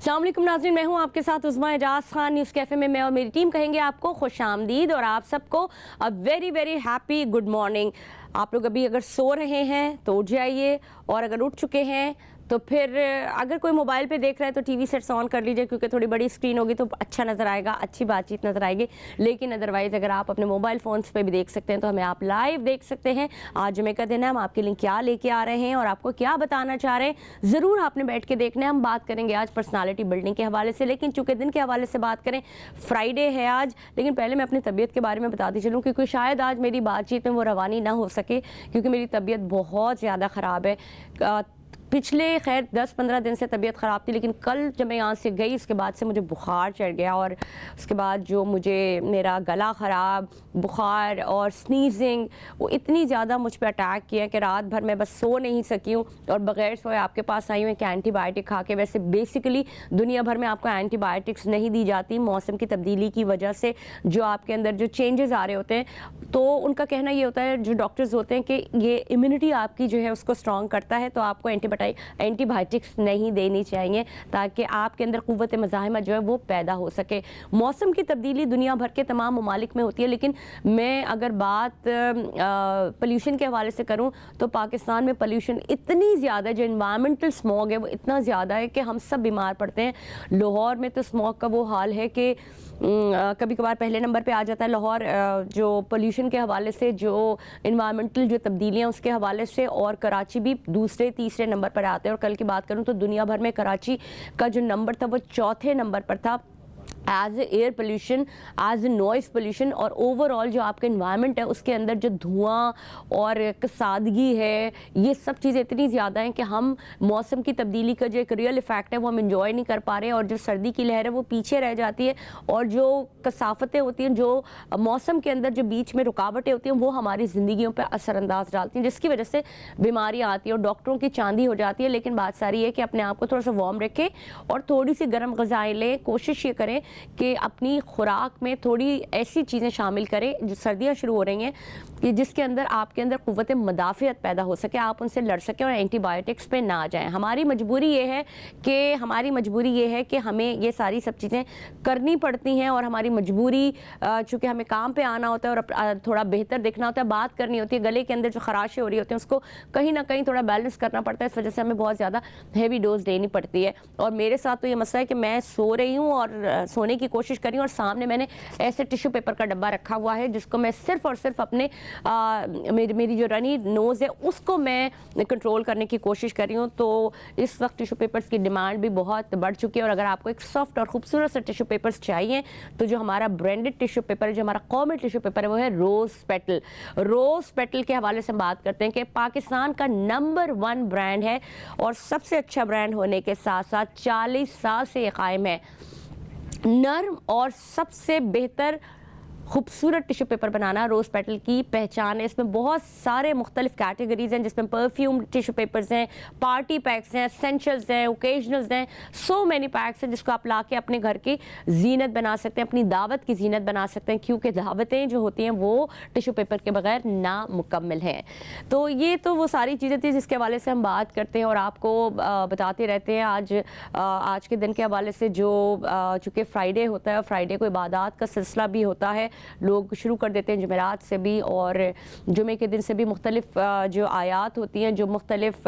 السلام علیکم ناظرین، میں ہوں آپ کے ساتھ عظمیٰ اعجاز خان۔ نیوز کیفے میں میں اور میری ٹیم کہیں گے آپ کو خوش آمدید اور آپ سب کو very very happy good morning. آپ لوگ ابھی اگر سو رہے ہیں تو اٹھ جائیے، اور اگر اٹھ چکے ہیں تو پھر اگر کوئی موبائل پہ دیکھ رہا ہے تو ٹی وی سیٹس آن کر لیجئے، کیونکہ تھوڑی بڑی اسکرین ہوگی تو اچھا نظر آئے گا، اچھی بات چیت نظر آئے گی۔ لیکن ادروائز اگر آپ اپنے موبائل فونز پہ بھی دیکھ سکتے ہیں تو ہمیں آپ لائیو دیکھ سکتے ہیں۔ آج جمعے کا دن ہے، ہم آپ کے لیے کیا لے کے آ رہے ہیں اور آپ کو کیا بتانا چاہ رہے ہیں ضرور آپ نے بیٹھ کے دیکھنا ہے۔ ہم بات کریں گے آج پرسنالٹی بلڈنگ کے حوالے سے، لیکن چونکہ دن کے حوالے سے بات کریں، فرائیڈے ہے آج، لیکن پہلے میں اپنی طبیعت کے بارے میں بتاتی چلوں، کیونکہ شاید آج میری بات چیت میں وہ روانی نہ ہو سکے، کیونکہ میری طبیعت بہت زیادہ خراب ہے۔ پچھلے خیر 10-15 دن سے طبیعت خراب تھی، لیکن کل جب میں یہاں سے گئی اس کے بعد سے مجھے بخار چڑھ گیا، اور اس کے بعد جو مجھے میرا گلا خراب، بخار اور سنیزنگ، وہ اتنی زیادہ مجھ پہ اٹیک کیا کہ رات بھر میں بس سو نہیں سکی ہوں، اور بغیر سوئے آپ کے پاس آئی ہوں کہ اینٹی بائیوٹک کھا کے۔ ویسے بیسیکلی دنیا بھر میں آپ کو اینٹی بائیوٹکس نہیں دی جاتی، موسم کی تبدیلی کی وجہ سے جو آپ کے اندر جو چینجز آ رہے ہوتے ہیں، تو ان کا کہنا یہ ہوتا ہے جو ڈاکٹرز ہوتے ہیں کہ یہ امیونٹی آپ کی جو ہے اس کو اسٹرانگ کرتا ہے، تو آپ کو اینٹی بائیوٹکس نہیں دینی چاہیے تاکہ آپ کے اندر قوت مزاحمت جو ہے وہ پیدا ہو سکے۔ موسم کی تبدیلی دنیا بھر کے تمام ممالک میں ہوتی ہے، لیکن میں اگر بات پولیوشن کے حوالے سے کروں تو پاکستان میں پولیوشن اتنی زیادہ ہے، جو انوائرمنٹل اسموگ ہے وہ اتنا زیادہ ہے کہ ہم سب بیمار پڑتے ہیں۔ لاہور میں تو اسموگ کا وہ حال ہے کہ کبھی کبھار پہلے نمبر پہ آ جاتا ہے لاہور، جو پولیوشن کے حوالے سے، جو انوائرمنٹل جو تبدیلیاں اس کے حوالے سے، اور کراچی بھی دوسرے تیسرے نمبر پر آتے ہیں۔ اور کل کی بات کروں تو دنیا بھر میں کراچی کا جو نمبر تھا وہ چوتھے نمبر پر تھا، as a air pollution, as a noise pollution, اور اوور آل جو آپ کا انوائرمنٹ ہے اس کے اندر جو دھواں اور کسادگی ہے، یہ سب چیزیں اتنی زیادہ ہیں کہ ہم موسم کی تبدیلی کا جو ایک ریئل ایفیکٹ ہے وہ ہم انجوائے نہیں کر پا رہے، اور جو سردی کی لہر ہے وہ پیچھے رہ جاتی ہے، اور جو کثافتیں ہوتی ہیں، جو موسم کے اندر جو بیچ میں رکاوٹیں ہوتی ہیں، وہ ہماری زندگیوں پہ اثر انداز ڈالتی ہیں، جس کی وجہ سے بیماریاں آتی ہیں اور ڈاکٹروں کی چاندی ہو جاتی ہے۔ لیکن بات ساری ہے کہ اپنے آپ کو تھوڑا سا وارم رکھیں اور تھوڑی سی گرم غذائیں لیں، کوشش یہ کریں کہ اپنی خوراک میں تھوڑی ایسی چیزیں شامل کریں جو سردیاں شروع ہو رہی ہیں کہ جس کے اندر آپ کے اندر قوت مدافعت پیدا ہو سکے، آپ ان سے لڑ سکیں اور اینٹی بائیوٹکس پہ نہ آ جائیں۔ ہماری مجبوری یہ ہے کہ ہمیں یہ ساری سب چیزیں کرنی پڑتی ہیں، اور ہماری مجبوری چونکہ ہمیں کام پہ آنا ہوتا ہے اور تھوڑا بہتر دکھنا ہوتا ہے، بات کرنی ہوتی ہے، گلے کے اندر جو خراشیں ہو رہی ہوتی ہیں اس کو کہیں نہ کہیں تھوڑا بیلنس کرنا پڑتا ہے، اس وجہ سے ہمیں بہت زیادہ ہیوی ڈوز لینی پڑتی ہے۔ اور میرے ساتھ تو یہ مسئلہ ہے کہ میں سو رہی ہوں اور سونے کی کوشش کر رہی ہوں، اور سامنے میں نے ایسے ٹیشو پیپر کا ڈبہ رکھا ہوا ہے جس کو میں صرف اور صرف اپنے میری جو رنی نوز ہے اس کو میں کنٹرول کرنے کی کوشش کر رہی ہوں۔ تو اس وقت ٹیشو پیپرز کی ڈیمانڈ بھی بہت بڑھ چکی ہے، اور اگر آپ کو ایک سافٹ اور خوبصورت سے ٹیشو پیپرز چاہیے تو جو ہمارا برانڈڈ ٹیشو پیپر ہے، جو ہمارا قومی ٹیشو پیپر ہے، وہ ہے روز پیٹل۔ روز پیٹل کے حوالے سے بات کرتے ہیں کہ پاکستان کا نمبر 1 برانڈ ہے، اور سب سے اچھا برانڈ ہونے کے ساتھ ساتھ 40 سال سے یہ قائم ہے۔ نرم اور سب سے بہتر خوبصورت ٹیشو پیپر بنانا روز پیٹل کی پہچان ہے۔ اس میں بہت سارے مختلف کیٹیگریز ہیں، جس میں پرفیوم ٹیشو پیپرز ہیں، پارٹی پیکس ہیں، اسینشلز ہیں، اوکیجنلز ہیں، سو مینی پیکس ہیں جس کو آپ لا کے اپنے گھر کی زینت بنا سکتے ہیں، اپنی دعوت کی زینت بنا سکتے ہیں، کیونکہ دعوتیں جو ہوتی ہیں وہ ٹیشو پیپر کے بغیر نامکمل ہیں۔ تو یہ تو وہ ساری چیزیں تھیں جس کے حوالے سے ہم بات کرتے ہیں اور آپ کو بتاتے رہتے ہیں۔ آج کے دن کے حوالے سے جو چونکہ فرائیڈے ہوتا ہے، فرائیڈے کو عبادات کا سلسلہ بھی ہوتا ہے، لوگ شروع کر دیتے ہیں جمعرات سے بھی، اور جمعے کے دن سے بھی مختلف جو آیات ہوتی ہیں، جو مختلف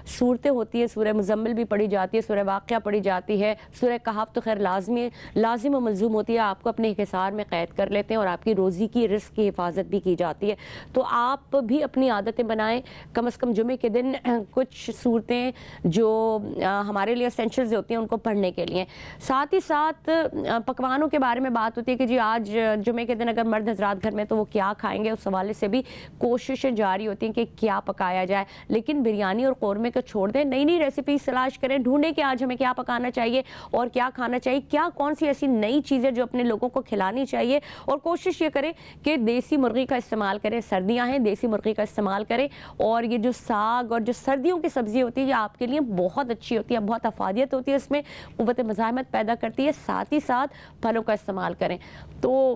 صورتیں ہوتی ہیں، سورہ مزمل بھی پڑھی جاتی ہے، سورہ واقعہ پڑھی جاتی ہے، سورہ کہف تو خیر لازم و ملزوم ہوتی ہے، آپ کو اپنے حصار میں قید کر لیتے ہیں، اور آپ کی روزی کی رزق کی حفاظت بھی کی جاتی ہے۔ تو آپ بھی اپنی عادتیں بنائیں، کم از کم جمعے کے دن کچھ صورتیں جو ہمارے لیے اسینشلز ہوتی ہیں ان کو پڑھنے کے لیے۔ ساتھ ہی ساتھ پکوانوں کے بارے میں بات ہوتی ہے کہ جی آج جمعے کے دن اگر مرد حضرات گھر میں تو وہ کیا کھائیں گے، اس حوالے سے بھی کوششیں جاری ہوتی ہیں کہ کیا پکایا جائے۔ لیکن بریانی اور قورمے کو چھوڑ دیں، نئی نئی ریسیپیز تلاش کریں، ڈھونڈیں کہ آج ہمیں کیا پکانا چاہیے اور کیا کھانا چاہیے، کون سی ایسی نئی چیزیں جو اپنے لوگوں کو کھلانی چاہیے، اور کوشش یہ کریں کہ دیسی مرغی کا استعمال کریں، سردیاں ہیں، دیسی مرغی کا استعمال کریں، اور یہ جو ساگ اور جو سردیوں کی سبزی ہوتی ہے یہ آپ کے لیے بہت اچھی ہوتی ہے، بہت افادیت ہوتی ہے، اس میں قوت مزاحمت پیدا کرتی ہے۔ ساتھ ہی ساتھ پھلوں کا استعمال کریں۔ تو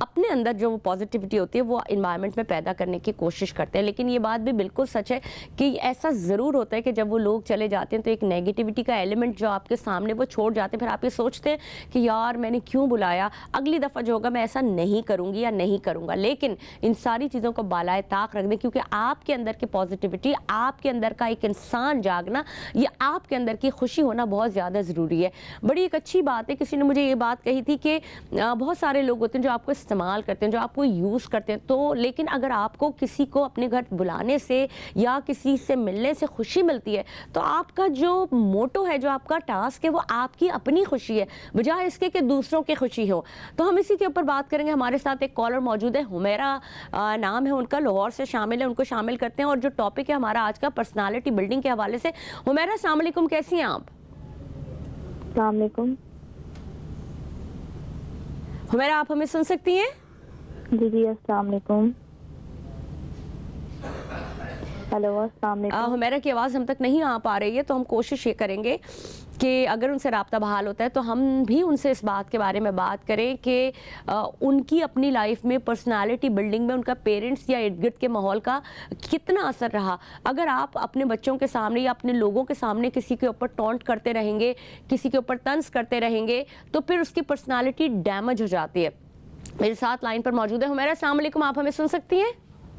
اپنے اندر جو وہ پازیٹیوٹی ہوتی ہے وہ انوائرمنٹ میں پیدا کرنے کی کوشش کرتے ہیں. لیکن یہ بات بھی بالکل سچ ہے کہ ایسا ضرور ہوتا ہے کہ جب وہ لوگ چلے جاتے ہیں تو ایک نیگیٹیوٹی کا ایلیمنٹ جو آپ کے سامنے وہ چھوڑ جاتے ہیں, پھر آپ یہ سوچتے ہیں کہ یار میں نے کیوں بلایا, اگلی دفعہ جو ہوگا میں ایسا نہیں کروں گی یا نہیں کروں گا. لیکن ان ساری چیزوں کو بالائے طاق رکھ دیں, کیونکہ آپ کے اندر کی پازیٹیوٹی, آپ کے اندر کا ایک انسان جاگنا, یہ آپ کے اندر کی خوشی ہونا بہت زیادہ ضروری ہے. بڑی ایک اچھی بات ہے, کسی نے مجھے یہ بات کہی تھی کہ بہت سارے لوگ ہوتے ہیں جو آپ کو استعمال کرتے ہیں, جو آپ کو یوز کرتے ہیں, تو لیکن اگر آپ کو کسی کو اپنے گھر بلانے سے یا کسی سے ملنے سے خوشی ملتی ہے تو آپ کا جو موٹو ہے, جو آپ کا ٹاسک ہے, وہ آپ کی اپنی خوشی ہے بجائے اس کے کہ دوسروں کی خوشی ہو. تو ہم اسی کے اوپر بات کریں گے. ہمارے ساتھ ایک کالر موجود ہے, حمیرہ نام ہے ان کا, لاہور سے شامل ہے, ان کو شامل کرتے ہیں. اور جو ٹاپک ہے ہمارا آج کا پرسنالٹی بلڈنگ کے حوالے سے. حمیرہ السلام علیکم, کیسی ہیں آپ؟ السلام علیکم. حمیرہ آپ ہمیں سن سکتی ہیں؟ جی السلام علیکم. ہیلو السلام علیکم. حمیرہ کی آواز ہم تک نہیں آ پا رہی ہے, تو ہم کوشش یہ کریں گے کہ اگر ان سے رابطہ بحال ہوتا ہے تو ہم بھی ان سے اس بات کے بارے میں بات کریں کہ ان کی اپنی لائف میں پرسنالٹی بلڈنگ میں ان کا پیرنٹس یا ارد گرد کے ماحول کا کتنا اثر رہا. اگر آپ اپنے بچوں کے سامنے یا اپنے لوگوں کے سامنے کسی کے اوپر ٹونٹ کرتے رہیں گے, کسی کے اوپر طنز کرتے رہیں گے, تو پھر اس کی پرسنالٹی ڈیمیج ہو جاتی ہے. میرے ساتھ لائن پر موجود ہے حمیرہ. السلام علیکم, آپ ہمیں سن سکتی ہیں؟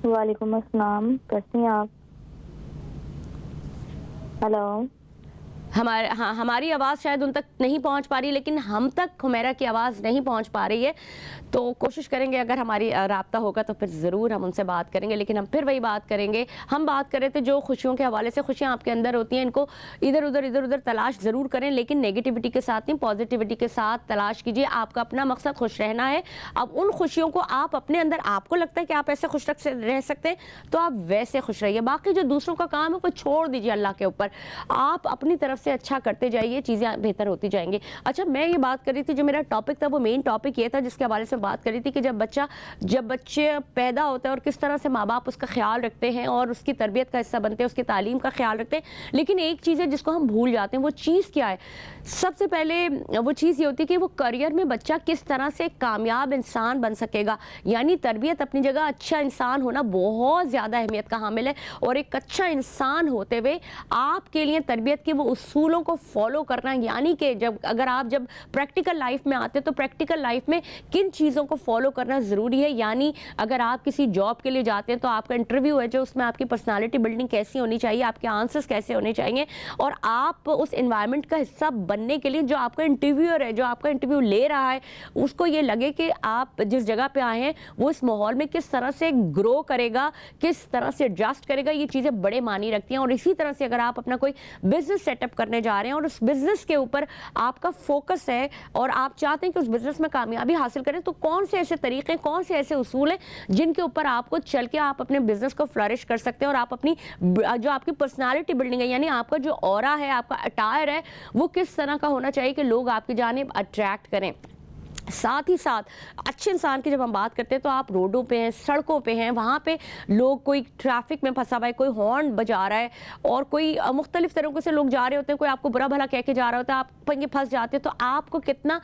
وعلیکم السلام, کیسی ہیں آپ؟ ہیلو. ہماری آواز شاید ان تک نہیں پہنچ پا رہی, لیکن ہم تک حمیرہ کی آواز نہیں پہنچ پا رہی ہے. تو کوشش کریں گے اگر ہماری رابطہ ہوگا تو پھر ضرور ہم ان سے بات کریں گے. لیکن ہم پھر وہی بات کریں گے, ہم بات کر رہے تھے جو خوشیوں کے حوالے سے. خوشیاں آپ کے اندر ہوتی ہیں, ان کو ادھر ادھر تلاش ضرور کریں, لیکن نیگیٹیوٹی کے ساتھ نہیں, پازیٹیوٹی کے ساتھ تلاش کیجیے. آپ کا اپنا مقصد خوش رہنا ہے. اب ان خوشیوں کو آپ اپنے اندر, آپ کو لگتا ہے کہ آپ ایسے خوش رہ سکتے ہیں تو آپ ویسے خوش رہیے. باقی جو دوسروں کا کام ہے وہ چھوڑ دیجیے اللہ کے اوپر. آپ اپنی طرف سے اچھا کرتے جائیے, چیزیں بہتر ہوتی جائیں گی. اچھا, میں یہ بات کر رہی تھی, جو میرا ٹاپک تھا وہ مین ٹاپک یہ تھا جس کے حوالے سے بات کر رہی تھی کہ جب بچے پیدا ہوتا ہے اور کس طرح سے ماں باپ اس کا خیال رکھتے ہیں اور اس کی تربیت کا حصہ بنتے ہیں, اس کی تعلیم کا خیال رکھتے ہیں. لیکن ایک چیز ہے جس کو ہم بھول جاتے ہیں, وہ چیز کیا ہے؟ سب سے پہلے وہ چیز یہ ہوتی ہے کہ وہ کریئر میں بچہ کس طرح سے کامیاب انسان بن سکے گا. یعنی تربیت اپنی جگہ, اچھا انسان ہونا بہت زیادہ اہمیت کا حامل ہے. اور ایک اچھا انسان ہوتے ہوئے آپ کے لیے تربیت کے وہ اصولوں کو فالو کرنا, یعنی کہ اگر آپ جب پریکٹیکل لائف میں آتے تو پریکٹیکل لائف میں کن چیزوں کو فالو کرنا ضروری ہے. یعنی اگر آپ کسی جاب کے لیے جاتے ہیں تو آپ کا انٹرویو ہے جو, اس میں آپ کی پرسنالٹی بلڈنگ کیسی ہونی چاہیے, آپ کے آنسرز کیسے ہونے چاہیے, اور آپ اس انوائرمنٹ کا حصہ بننے کے لیے جو آپ کا انٹرویور ہے, جو آپ کا انٹرویو لے رہا ہے, اس کو یہ لگے کہ آپ جس جگہ پہ آئے ہیں وہ اس ماحول میں کس طرح سے گرو کرے گا, کس طرح سے ایڈجسٹ کرے گا. یہ چیزیں بڑے معنی رکھتی ہیں. اور اسی طرح سے اگر آپ اپنا کوئی بزنس سیٹ اپ کرنے جا رہے ہیں اور اس بزنس کے اوپر آپ کا فوکس ہے اور آپ چاہتے ہیں کہ اس بزنس میں کامیابی حاصل کریں, تو کون سے ایسے طریقے, کون سے ایسے اصول ہیں جن کے اوپر آپ کو چل کے آپ اپنے بزنس کو فلرش کر سکتے ہیں, اور آپ اپنی جو آپ کی پرسنالٹی بلڈنگ ہے, یعنی آپ کا جو اورا ہے, آپ کا اٹائر ہے, وہ کس طرح کا ہونا چاہیے کہ لوگ آپ کی جانب اٹریکٹ کریں. ساتھ ہی ساتھ اچھے انسان کی جب ہم بات کرتے ہیں تو آپ روڈوں پہ ہیں, سڑکوں پہ ہیں, وہاں پہ لوگ, کوئی ٹریفک میں پھنسا ہوا ہے, کوئی ہارن بجا رہا ہے, اور کوئی مختلف طریقوں سے لوگ جا رہے ہوتے ہیں, کوئی آپ کو برا بھلا کہہ کے جا رہا ہوتا ہے, آپ پھنس جاتے ہیں. تو آپ کو کتنا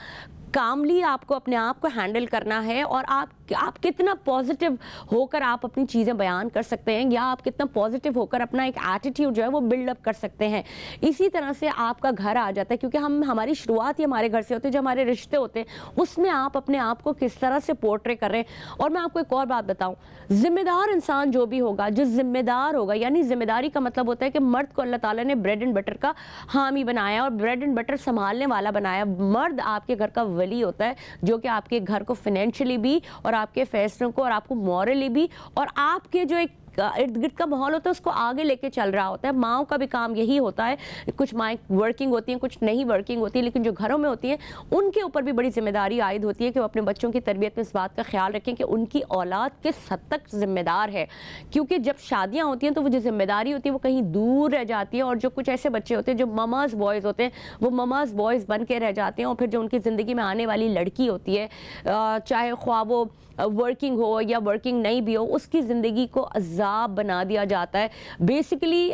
کاملی آپ کو اپنے آپ کو ہینڈل کرنا ہے, اور آپ کتنا پازیٹیو ہو کر آپ اپنی چیزیں بیان کر سکتے ہیں, یا آپ کتنا پازیٹیو ہو کر اپنا ایک ایٹیٹیوڈ جو ہے وہ بلڈ اپ کر سکتے ہیں. اسی طرح سے آپ کا گھر آ جاتا ہے, کیونکہ ہماری شروعات ہی ہمارے گھر سے ہوتی ہے. جو ہمارے رشتے ہوتے ہیں اس میں آپ اپنے آپ کو کس طرح سے پورٹری کر رہے ہیں. اور میں آپ کو ایک اور بات بتاؤں, ذمہ دار انسان جو بھی ہوگا, جو ذمہ دار ہوگا, یعنی ذمہ داری کا مطلب ہوتا ہے کہ مرد کو اللہ تعالیٰ نے بریڈ اینڈ بٹر کا حامی بنایا اور بریڈ اینڈ بٹر سنبھالنے والا بنایا. مرد آپ کے گھر کا ولی ہوتا ہے, جو کہ آپ کے گھر کو فائنینشلی بھی, اور آپ کے فیصلوں کو, اور آپ کو مورلی بھی, اور آپ کے جو ایک ارد گرد کا ماحول ہوتا ہے اس کو آگے لے کے چل رہا ہوتا ہے. ماؤں کا بھی کام یہی ہوتا ہے. کچھ مائیں ورکنگ ہوتی ہیں, کچھ نہیں ورکنگ ہوتی ہیں, لیکن جو گھروں میں ہوتی ہیں ان کے اوپر بھی بڑی ذمہ داری عائد ہوتی ہے کہ وہ اپنے بچوں کی تربیت میں اس بات کا خیال رکھیں کہ ان کی اولاد کس حد تک ذمہ دار ہے. کیونکہ جب شادیاں ہوتی ہیں تو وہ جو ذمہ داری ہوتی ہے وہ کہیں دور رہ جاتی ہے, اور جو کچھ ایسے بچے ہوتے ہیں جو مماز بوائز ہوتے ہیں وہ مماز بوائز بن کے رہ جاتے ہیں. اور پھر جو ان کی زندگی میں آنے والی لڑکی ہوتی ہے, چاہے خواہ وہ ورکنگ ہو یا ورکنگ نہیں بھی ہو, اس کی زندگی کو عذاب بنا دیا جاتا ہے. بیسیکلی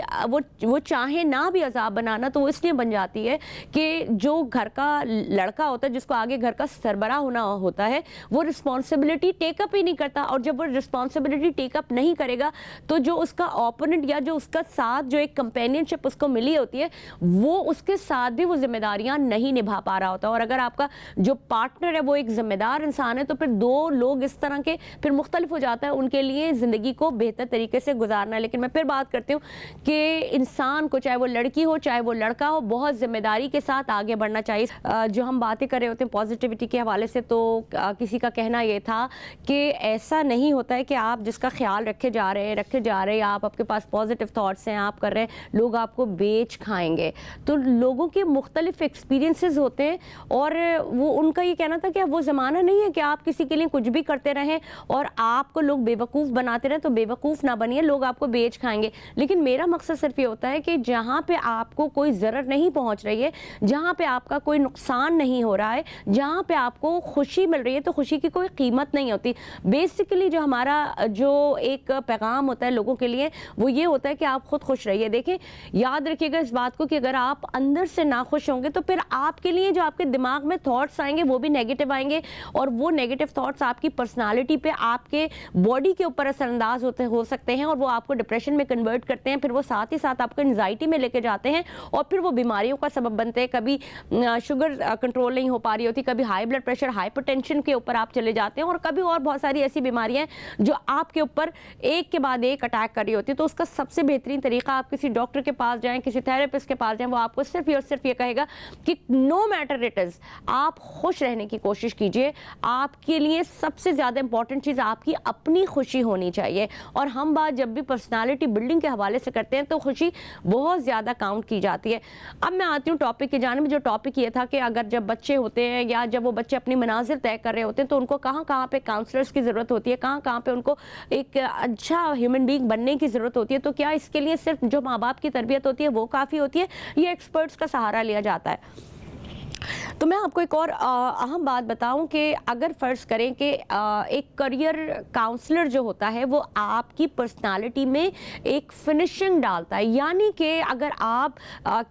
وہ چاہیں نہ بھی عذاب بنانا تو وہ اس لیے بن جاتی ہے کہ جو گھر کا لڑکا ہوتا ہے جس کو آگے گھر کا سربراہ ہونا ہوتا ہے وہ رسپانسبلٹی ٹیک اپ ہی نہیں کرتا, اور جب وہ رسپانسبلٹی ٹیک اپ نہیں کرے گا تو جو اس کا اوپوننٹ یا جو اس کا ساتھ جو ایک کمپینین شپ اس کو ملی ہوتی ہے وہ اس کے ساتھ بھی وہ ذمہ داریاں نہیں نبھا پا رہا ہوتا. اور اگر آپ کا جو پارٹنر ہے وہ ایک ذمہ دار انسان ہے تو پھر دو لوگ اس طرح کے پھر مختلف ہو جاتا ہے ان کے لیے زندگی کو بہتر طریقے سے گزارنا. لیکن میں پھر بات کرتی ہوں کہ انسان کو چاہے وہ لڑکی ہو چاہے وہ لڑکا ہو بہت ذمہ داری کے ساتھ آگے بڑھنا چاہیے. جو ہم باتیں کر رہے ہوتے ہیں پازیٹیوٹی کے حوالے سے تو کسی کا کہنا یہ تھا کہ ایسا نہیں ہوتا ہے کہ آپ جس کا خیال رکھے جا رہے ہیں آپ کے پاس پازیٹیو تھاٹس ہیں آپ کر رہے ہیں لوگ آپ کو بیچ کھائیں گے. تو لوگوں کے مختلف ایکسپیرینسز ہوتے ہیں اور وہ ان کا یہ کہنا تھا کہ اب وہ زمانہ نہیں ہے کہ آپ کسی کے لیے کچھ بھی کرتے رہیں اور آپ کو لوگ بے وقوف بناتے رہیں. تو بے وقوف نہ بنیے, لوگ آپ کو بیچ کھائیں گے. لیکن میرا مقصد صرف یہ ہوتا ہے کہ جہاں پہ آپ کو کوئی ضرر نہیں پہنچ رہی ہے, جہاں پہ آپ کا کوئی نقصان نہیں ہو رہا ہے, جہاں پہ آپ کو خوشی مل رہی ہے تو خوشی کی کوئی قیمت نہیں ہوتی. بیسیکلی جو ہمارا جو ایک پیغام ہوتا ہے لوگوں کے لیے وہ یہ ہوتا ہے کہ آپ خود خوش رہیے. دیکھیں یاد رکھیے گا اس بات کو کہ اگر آپ اندر سے ناخوش ہوں گے تو پھر آپ کے لیے جو آپ کے دماغ میں تھاٹس آئیں گے وہ بھی نیگیٹو آئیں گے, اور وہ نیگیٹو تھاٹس آپ کی پرسنالٹی پہ آپ کے باڈی کے اوپر اثر انداز ہو سکتے ہیں اور وہ آپ کو ڈپریشن میں کنورٹ کرتے ہیں. پھر وہ ساتھ ہی ساتھ آپ کو انزائٹی میں لے کے جاتے ہیں اور پھر وہ بیماریوں کا سبب بنتے ہیں. کبھی شوگر کنٹرول نہیں ہو پا رہی ہوتی, کبھی high blood pressure hypertension کے اوپر آپ چلے جاتے ہیں, اور کبھی اور بہت ساری ایسی بیماریاں ہیں جو آپ کے اوپر ایک کے بعد ایک اٹیک کر رہی ہوتی ہے. تو اس کا سب سے بہترین طریقہ آپ کسی ڈاکٹر کے پاس جائیں, کسی تھراپسٹ کے پاس جائیں, وہ آپ کو صرف اور صرف یہ کہے گا کہ نو میٹر اٹ از آپ خوش رہنے کی کوشش کیجئے. آپ کے لیے سب سے زیادہ امپورٹنٹ چیز آپ کی اپنی خوشی ہونی چاہیے. اور ہم بات جب بھی پرسنالٹی بلڈنگ کے حوالے سے کرتے ہیں تو خوشی بہت زیادہ کاؤنٹ کی جاتی ہے. اب میں آتی ہوں ٹاپک کی جانب. جو ٹاپک یہ تھا کہ اگر جب بچے ہوتے ہیں یا جب وہ بچے اپنی منازل طے کر رہے ہوتے ہیں تو ان کو کہاں کہاں پہ کاؤنسلرز کی ضرورت ہوتی ہے, کہاں کہاں پہ ان کو ایک اچھا ہیومن بینگ بننے کی ضرورت ہوتی ہے. تو کیا اس کے لیے صرف جو ماں باپ کی تربیت ہوتی ہے وہ کافی ہوتی ہے, یہ ایکسپرٹس کا سہارا لیا جاتا ہے؟ تو میں آپ کو ایک اور اہم بات بتاؤں کہ اگر فرض کریں کہ ایک کریئر کاؤنسلر جو ہوتا ہے وہ آپ کی پرسنالٹی میں ایک فنشنگ ڈالتا ہے. یعنی کہ اگر آپ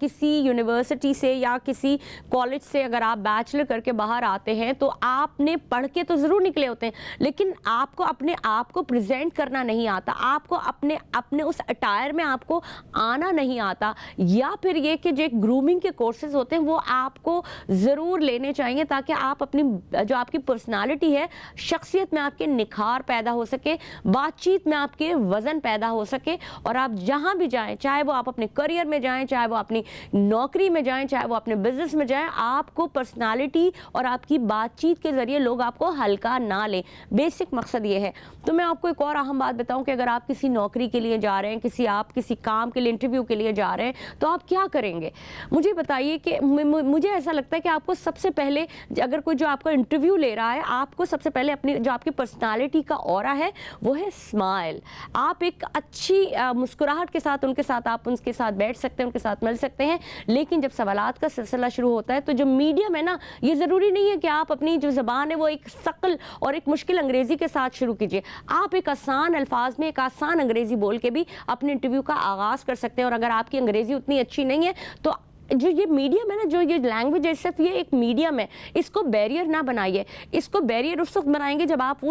کسی یونیورسٹی سے یا کسی کالج سے اگر آپ بیچلر کر کے باہر آتے ہیں تو آپ نے پڑھ کے تو ضرور نکلے ہوتے ہیں لیکن آپ کو اپنے آپ کو پریزنٹ کرنا نہیں آتا, آپ کو اپنے اس اٹائر میں آپ کو آنا نہیں آتا. یا پھر یہ کہ جو گرومنگ کے کورسز ہوتے ہیں وہ آپ کو ضرور لینے چاہیے تاکہ آپ اپنی جو آپ کی پرسنالٹی ہے, شخصیت میں آپ کے نکھار پیدا ہو سکے, بات چیت میں آپ کے وزن پیدا ہو سکے, اور آپ جہاں بھی جائیں, چاہے وہ آپ اپنے کریئر میں جائیں, چاہے وہ اپنی نوکری میں جائیں, چاہے وہ اپنے بزنس میں جائیں, آپ کو پرسنالٹی اور آپ کی بات چیت کے ذریعے لوگ آپ کو ہلکا نہ لیں. بیسک مقصد یہ ہے. تو میں آپ کو ایک اور اہم بات بتاؤں کہ اگر آپ کسی نوکری کے لیے جا رہے ہیں, آپ کسی کام کے لیے انٹرویو کے لیے جا رہے ہیں تو آپ کیا کریں گے؟ مجھے بتائیے کہ مجھے ایسا لگتا ہے کہ آپ کو سب سے پہلے اگر کوئی جو آپ کا انٹرویو لے رہا ہے آپ کو سب سے پہلے اپنی جو آپ کی پرسنالٹی کا اورا ہے وہ ہے اسمائل. آپ ایک اچھی مسکراہٹ کے ساتھ آپ ان کے ساتھ بیٹھ سکتے ہیں, ان کے ساتھ مل سکتے ہیں. لیکن جب سوالات کا سلسلہ شروع ہوتا ہے تو جو میڈیم ہے نا, یہ ضروری نہیں ہے کہ آپ اپنی جو زبان ہے وہ ایک ثقل اور ایک مشکل انگریزی کے ساتھ شروع کیجئے. آپ ایک آسان الفاظ میں ایک آسان انگریزی بول کے بھی اپنے انٹرویو کا آغاز کر سکتے ہیں. اور اگر آپ کی انگریزی اتنی اچھی نہیں ہے تو جو یہ میڈیم ہے نا, جو یہ لینگویج ہے صرف یہ ایک میڈیم ہے, اس کو بیریئر نہ بنائیے. اس کو بیریئر اس وقت بنائیں گے جب آپ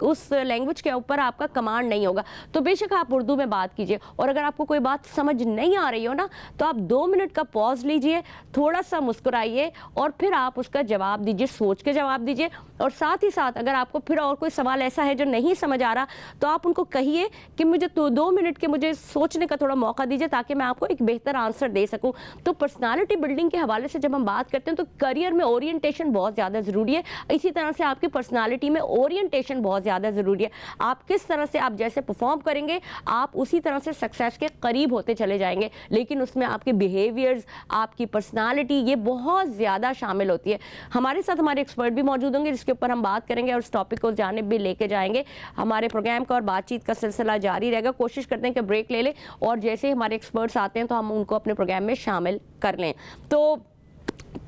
اس لینگویج کے اوپر آپ کا کمانڈ نہیں ہوگا. تو بے شک آپ اردو میں بات کیجئے, اور اگر آپ کو کوئی بات سمجھ نہیں آ رہی ہو نا تو آپ 2 منٹ کا پاز لیجئے, تھوڑا سا مسکرائیے اور پھر آپ اس کا جواب دیجئے, سوچ کے جواب دیجئے. اور ساتھ ہی ساتھ اگر آپ کو پھر اور کوئی سوال ایسا ہے جو نہیں سمجھ آ رہا تو آپ ان کو کہیے کہ مجھے 2 منٹ کے مجھے سوچنے کا تھوڑا موقع دیجئے تاکہ میں آپ کو ایک بہتر آنسر دے سکوں. تو پرسنالٹی بلڈنگ کے حوالے سے جب ہم بات کرتے ہیں تو کریئر میں اورینٹیشن بہت زیادہ ضروری ہے. اسی طرح سے آپ کی پرسنالٹی میں اورینٹیشن بہت زیادہ ضروری ہے. آپ کس طرح سے آپ جیسے پرفارم کریں گے آپ اسی طرح سے سکسیس کے قریب ہوتے چلے جائیں گے. لیکن اس میں آپ کے بیہیویئرز, آپ کی پرسنالٹی یہ بہت زیادہ شامل ہوتی ہے. ہمارے ساتھ ہمارے ایکسپرٹ بھی موجود ہوں گے جس کے اوپر ہم بات کریں گے اور اس ٹاپک کو جانب بھی لے کے جائیں گے. ہمارے پروگرام کا اور بات چیت کا سلسلہ جاری رہے گا. کوشش کرتے ہیں کہ بریک لے لیں اور جیسے ہمارے ایکسپرٹس آتے ہیں تو ہم ان کو اپنے پروگرام میں شامل کر لیں. تو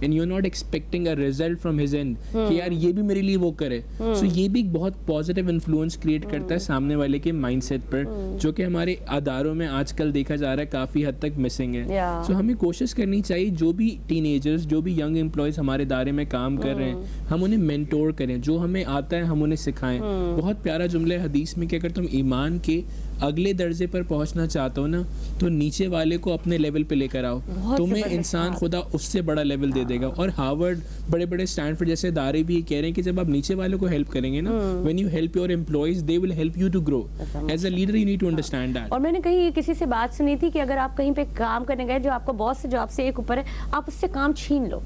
and you are not expecting a result from his end کہ یار یہ بھی میرے لیے وہ کرے, سو یہ بھی ایک بہت پازیٹیو انفلوئنس کریٹ کرتا ہے سامنے والے کے مائنڈ سیٹ پر, جو کہ ہمارے اداروں میں آج کل دیکھا جا رہا ہے کافی حد تک مسنگ ہے. سو ہمیں کوشش کرنی چاہیے جو بھی ٹین ایجرز, جو بھی ینگ امپلائیز ہمارے ادارے میں کام کر رہے ہیں, ہم انہیں مینٹور کریں, جو ہمیں آتا ہے ہم انہیں سکھائیں. بہت پیارا جملہ ہے حدیث میں کہ اگر تم ایمان کے اگلے درجے پر پہنچنا چاہتے ہو نا تو نیچے والے کو اپنے لیول پہ لے کر آؤ, تمہیں انسان خدا اس سے بڑا لیول دے دے گا. اور ہارورڈ, بڑے بڑے اسٹینفورڈ جیسے ادارے بھی کہہ رہے ہیں کہ جب آپ نیچے والوں کو ہیلپ کریں گے نا, when you help your employees they will help you to grow. As a leader you need to understand that. اور میں نے کہیں کسی سے بات سنی تھی کہ اگر آپ کہیں پہ کام کرنے گئے, جو آپ کا باس سے, جو آپ سے ایک اوپر ہے, آپ اس سے کام چھین لو,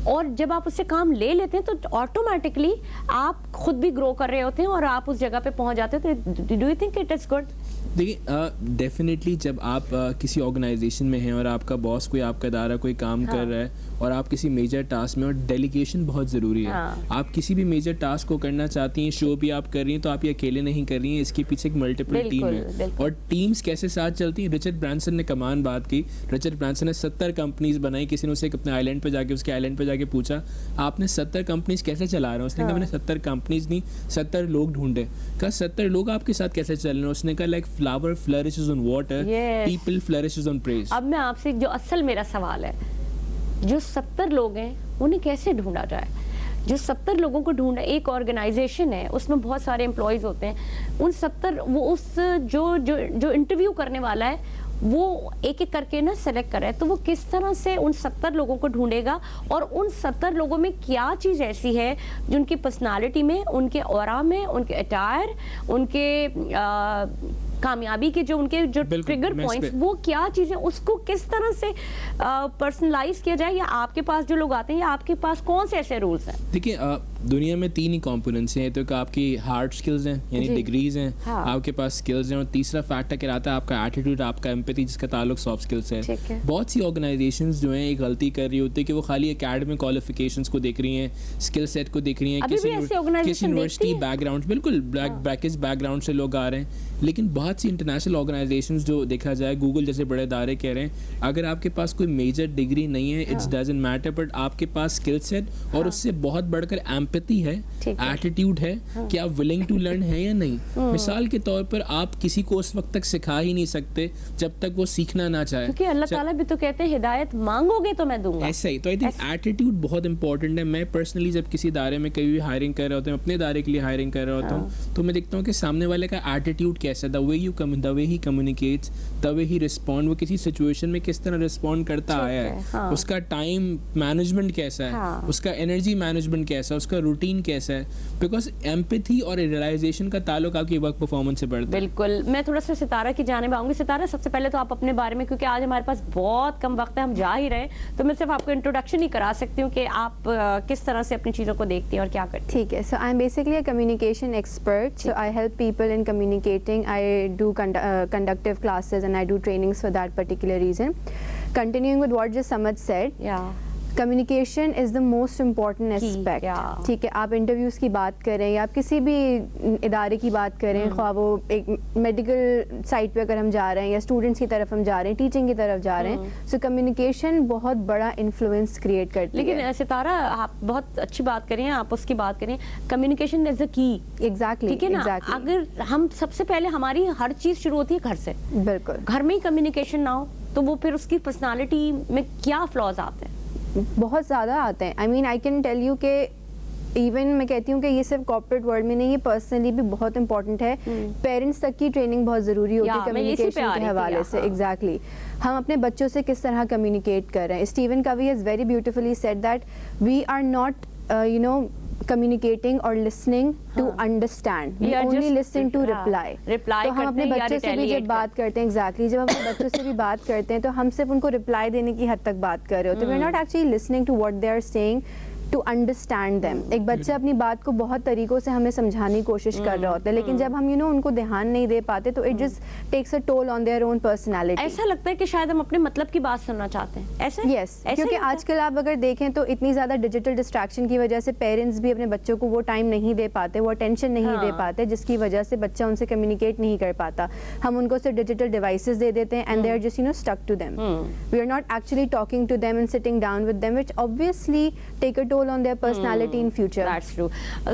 اور جب آپ اس سے کام لے لیتے ہیں تو آٹومیٹکلی آپ خود بھی گرو کر رہے ہوتے ہیں اور آپ اس جگہ پہ پہنچ جاتے ہیں. تو do you think it is good? دیکھیے ڈیفینیٹلی جب آپ کسی آرگنائزیشن میں ہیں اور آپ کا باس کوئی, آپ کا ادارہ کوئی کام کر رہا ہے اور آپ کسی میجر ٹاسک میں, اور ڈیلیگیشن بہت ضروری ہے. آپ کسی بھی میجر ٹاسک کو کرنا چاہتی ہیں, شو بھی آپ کر رہی ہیں, تو آپ یہ اکیلے نہیں کر رہی ہیں, اس کے پیچھے ایک ملٹیپل ٹیم ہے. اور ٹیمز کیسے ساتھ چلتی ہیں, رچرڈ برانسن نے کمان بات کی. رچرڈ برانسن نے 70 کمپنیز بنائی. کسی نے اسے اپنے آئی لینڈ پہ جا کے, اس کے آئی لینڈ پہ جا کے پوچھا آپ نے 70 کمپنیز کیسے چلا رہے ہیں؟ اس نے کہا میں نے 70 کمپنیز نہیں, 70 لوگ ڈھونڈے. کہا 70 لوگ آپ کے ساتھ کیسے چل رہے ہیں؟ اس نے کہا like flower flourishes on water, people flourishes on praise. اب میں آپ سے جو اصل میرا سوال ہے, جو 70 لوگ ہیں انہیں کیسے ڈھونڈا جائے؟ جو 70 لوگوں کو ڈھونڈا, ایک آرگنائزیشن ہے اس میں بہت سارے امپلائیز ہوتے ہیں, ان 70 وہ اس جو انٹرویو کرنے والا ہے وہ ایک ایک کر کے نا سلیکٹ کر رہا ہے, تو وہ کس طرح سے ان 70 لوگوں کو ڈھونڈے گا, اور ان 70 لوگوں میں کیا چیز ایسی ہے جو ان کی پرسنالٹی میں, ان کے اورا میں, ان کے اٹائر, ان کے کامیابی کے جو ان کے جو ٹریگر پوائنٹس, وہ کیا چیزیں, اس کو کس طرح سے پرسنلائز کیا جائے؟ یا آپ کے پاس جو لوگ آتے ہیں, یا آپ کے پاس کون سے ایسے رولز ہیں؟ دیکھیے دنیا میں 3 ہی کمپوننٹس ہیں. تو ایک آپ کی ہارڈ سکلز ہیں, یعنی ڈگریز ہیں, آپ کے پاس سکلز ہیں, اور تیسرا فیکٹر کیا آتا ہے آپ کا ایٹیٹیوڈ, آپ کا ایمپیتھی, جس کا تعلق سافٹ سکلز سے ہے. بہت سی آرگنائزیشنز جو ہیں ایک غلطی کر رہی ہوتی ہے کہ وہ خالی اکیڈمک کوالیفیکیشنز کو دیکھ رہی ہیں, اسکل سیٹ کو دیکھ رہی ہیں, کسی یونیورسٹی بیک گراؤنڈ, بالکل بیک گراؤنڈ سے لوگ آ رہے ہیں. لیکن بہت سی انٹرنیشنل آرگنائزیشنز جو دیکھا جائے, گوگل جیسے بڑے ادارے کہہ رہے ہیں اگر آپ کے پاس کوئی میجر ڈگری نہیں ہے, اٹس ڈزنٹ میٹر, بٹ آپ کے پاس اسکل سیٹ اور اس سے بہت بڑھ کر ایمپیتھی ہے, ایٹیٹیوڈ ہے کہ آپ ولنگ ٹو لرن ہے یا نہیں. مثال کے طور پر آپ کسی کو اس وقت تک سکھا ہی نہیں سکتے جب تک وہ سیکھنا نہ چاہے, کیونکہ اللہ تعالیٰ بھی تو کہتے ہیں ہدایت مانگو گے تو میں دوں گا. ایسا ہی تو آئی تھنک ایٹیٹیوڈ بہت امپورٹنٹ ہے. میں پرسنلی جب کسی ادارے میں کہیں بھی ہائرنگ کر رہا ہوتا ہوں, اپنے ادارے کے لیے ہائرنگ کر رہا ہوتا ہوں, تو میں دیکھتا ہوں کہ سامنے والے کا ایٹیٹیوڈ کیسا ہے, the way he communicates, the way he respond, وہ کسی سچویشن میں کس طرح رسپونڈ کرتا آیا ہے, اس کا ٹائم مینجمنٹ کیسا ہے, اس کا انرجی مینجمنٹ کیسا ہے, اس کا روٹین کیسا ہے, بیکاز ایمپیتھی اور ریئلائزیشن کا تعلق آپ کی ورک پرفارمنس سے بڑھتا ہے. بالکل. میں تھوڑا سا ستارہ کی جانب آؤں گی. ستارہ, سب سے پہلے تو آپ اپنے بارے میں, کیونکہ آج ہمارے پاس بہت کم وقت ہے, ہم جا ہی رہے ہیں, تو میں صرف آپ کو انٹروڈکشن ہی کرا سکتی ہوں کہ آپ کس طرح سے اپنی چیزوں کو دیکھتی ہیں اور کیا کرتی ہیں. ٹھیک ہے. So I am basically a communication expert. So I help people in communicating. I do conductive classes and I do trainings for that particular reason. Continuing with what just Samad said, communication is the most important aspect. ٹھیک ہے, آپ interviews کی بات کریں یا آپ کسی بھی ادارے کی بات کریں, خواہ وہ ایک میڈیکل سائٹ پہ اگر ہم جا رہے ہیں یا اسٹوڈنٹس کی طرف ہم جا رہے ہیں, ٹیچنگ کی طرف جا رہے ہیں, سو کمیونیکیشن بہت بڑا انفلوئنس کریٹ کرتی ہے. لیکن ستارہ, آپ بہت اچھی بات کریں, آپ اس کی بات کریں, کمیونیکیشن از اے کی. ایگزیکٹلی. ٹھیک ہے نا, اگر ہم سب سے پہلے ہماری ہر چیز شروع ہوتی ہے گھر سے. بالکل. گھر میں ہی کمیونیکیشن نہ ہو تو وہ پھر اس کی پرسنالٹی میں کیا فلاز آتے ہیں؟ بہت زیادہ آتے ہیں. آئی مین آئی کین ٹیل یو کہ ایون میں کہتی ہوں کہ یہ صرف کارپوریٹ ورلڈ میں نہیں, یہ پرسنلی بھی بہت امپورٹنٹ ہے. پیرنٹس تک کی ٹریننگ بہت ضروری ہوتی ہے کمیونیکیشن کے حوالے سے. ایگزیکٹلی. ہم اپنے بچوں سے کس طرح کمیونیکیٹ کر رہے ہیں. Steven Covey has very beautifully said that we are not communicating or listening to understand. We only listen to reply. تو ہم اپنے بچوں سے بھی جب بات کرتے ہیں, exactly, جب ہم اپنے بچوں سے بھی بات کرتے ہیں تو ہم صرف ان کو reply دینے کی حد تک بات کر رہے ہوتے ہیں. We are not actually listening to what they are saying. To understand them. ایک بچہ اپنی بات کو بہت طریقوں سے ہمیں سمجھانے کی کوشش کر رہا ہوتا ہے, لیکن جب ہم ان کو دھیان نہیں دے پاتے تو it just takes a toll on their own personality. ایسا لگتا ہے کہ شاید ہم اپنے مطلب کی بات سننا چاہتے ہیں, ایسا یس, کیونکہ آج کل آپ اگر دیکھیں تو اتنی زیادہ ڈیجیٹل ڈسٹریکشن کی وجہ سے پیرنٹس بھی اپنے بچوں کو وہ ٹائم نہیں دے پاتے, وہ اٹینشن نہیں دے پاتے, جس کی وجہ سے بچہ ان سے کمیونیکیٹ نہیں کر پاتا. ہم ان کو صرف ڈیجیٹل ڈیوائسز دے دیتے ہیں and they are just stick to them. We are not actually talking to them and sitting down with them, which obviously take a toll on their personality in future. That's true.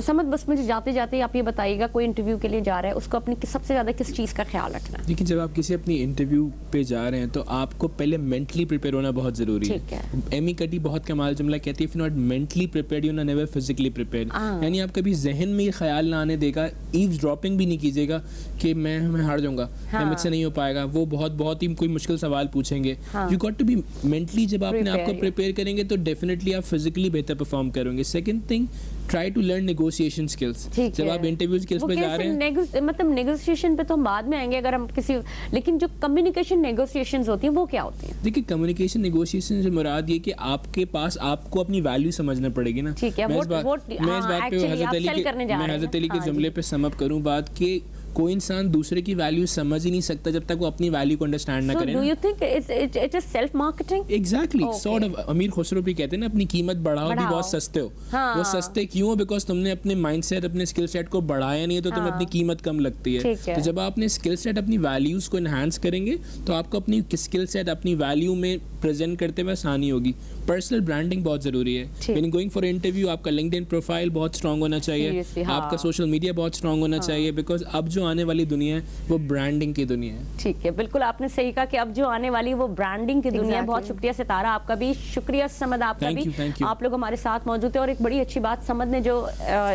Samad, بس مجھے جاتے جاتے آپ یہ بتائیے گا, کوئی interview کے لیے جا رہا ہے, اس کو اپنی سب سے زیادہ کس چیز کا خیال رکھنا ہے؟ لیکن جب آپ کسی اپنی انٹرویو پہ جا رہے ہیں تو آپ کو پہلے مینٹلی پریپیئر ہونا بہت ضروری ہے. ایمی کٹی بہت کمال جملہ کہتی ہے, if you're not mentally prepared you're never physically prepared. یعنی آپ کبھی ذہن میں یہ خیال نہ آنے دے گا, ایوز ڈراپنگ بھی نہیں کیجیے گا کہ میں ہار جاؤں گا, مجھ سے نہیں ہو پائے گا, وہ بہت ہی کوئی مشکل سوال پوچھیں گے. You got to be mentally, جب آپ اپنے آپ کو پریپیئر کریں گے تو ڈیفینیٹلی آپ فزیکلی بہتر پرفارم کریں گے. Second thing, try to learn negotiation skills. جب آپ انٹرویو اسکلس پہ جا رہے ہیں, مطلب نیگوشیشن پہ تو ہم بعد میں آئیں گے اگر ہم کسی, لیکن جو کمیونیکیشن نیگوشیشنز ہوتی ہیں وہ کیا ہوتی ہیں؟ دیکھیے کمیونیکیشن نیگوشیشن سے مراد یہ کہ آپ کے پاس آپ کو اپنی ویلیو سمجھنا پڑے گی نا. میں اس بات پہ حضرت علی کے جملے پہ سم اپ کروں بات کہ کوئی انسان دوسرے کی ویلیو سمجھ ہی نہیں سکتا جب تک وہ اپنی ویلیو کو انڈرسٹینڈ نہ کرے. So do you think it is self marketing? Exactly, sort of. امیر خسرو بھی کہتے ہیں نا, اپنی قیمت بڑھاؤ بھی بہت سستے ہو. وہ سستے کیوں ہو؟ بیکاز تم نے اپنے مائنڈ سیٹ, اپنے اسکل سیٹ کو بڑھایا نہیں ہے, تو تمہیں اپنی قیمت کم لگتی ہے. تو جب آپ اپنے اسکل سیٹ, اپنی ویلیوز کو انہانس کریں گے تو آپ کو اپنی اسکل سیٹ, اپنی ویلیو میں پریزنٹ کرتے ہوئے آسانی ہوگی. پرسنل برانڈنگ بہت ضروری ہے. وین گوئنگ فار انٹرویو آپ کا لنکڈ ان پروفائل بہت اسٹرانگ ہونا چاہیے, آپ کا سوشل میڈیا بہت اسٹرانگ ہونا چاہیے, بیکاز اب جو آنے والی دنیا ہے وہ برانڈنگ کی دنیا ہے. ٹھیک ہے, بالکل آپ نے صحیح کہا کہ اب جو آنے والی وہ برانڈنگ کی دنیا ہے. بہت شکریہ ستارہ, آپ کا بھی شکریہ. سمد, آپ کا بھی, آپ لوگ ہمارے ساتھ موجود ہیں. اور ایک بڑی اچھی بات سمد نے جو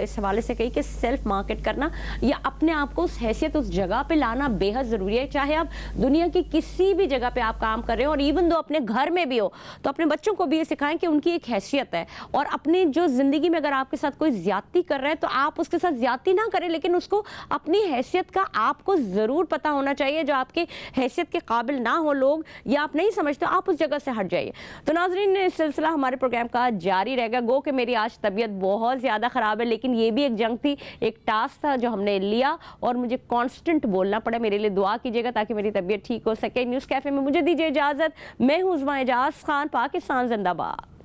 اس حوالے سے کہی کہ سیلف مارکیٹ کرنا یا اپنے آپ کو اس حیثیت, اس جگہ پہ لانا بے حد ضروری ہے. چاہے آپ دنیا کی کسی بھی جگہ پہ آپ کام کر رہے ہو, اور ایون دو اپنے گھر میں بھی ہو, تو اپنے بچوں کو بھی یہ سکھائیں کہ ان کی ایک حیثیت ہے, اور اپنی جو زندگی میں اگر آپ کے ساتھ کوئی زیادتی کر رہا ہے تو آپ اس کے ساتھ زیادتی نہ کریں, لیکن اس کو اپنی حیثیت کا آپ کو ضرور پتہ ہونا چاہیے. جو آپ کے حیثیت کے قابل نہ ہو لوگ, یا آپ نہیں سمجھتے, آپ اس جگہ سے ہٹ جائیے. تو ناظرین, اس سلسلہ ہمارے پروگرام کا جاری رہے گا. گو کہ میری آج طبیعت بہت زیادہ خراب ہے, لیکن یہ بھی ایک جنگ تھی, ایک ٹاسک تھا جو ہم نے لیا, اور مجھے کانسٹنٹ بولنا پڑا. میرے لیے دعا کیجیے گا تاکہ میری طبیعت ٹھیک ہو سکے. نیوز کیفے میں مجھے دیجیے اجازت. میں ہوں عظمیٰ اعجاز خان. پاکستان زندہ باد.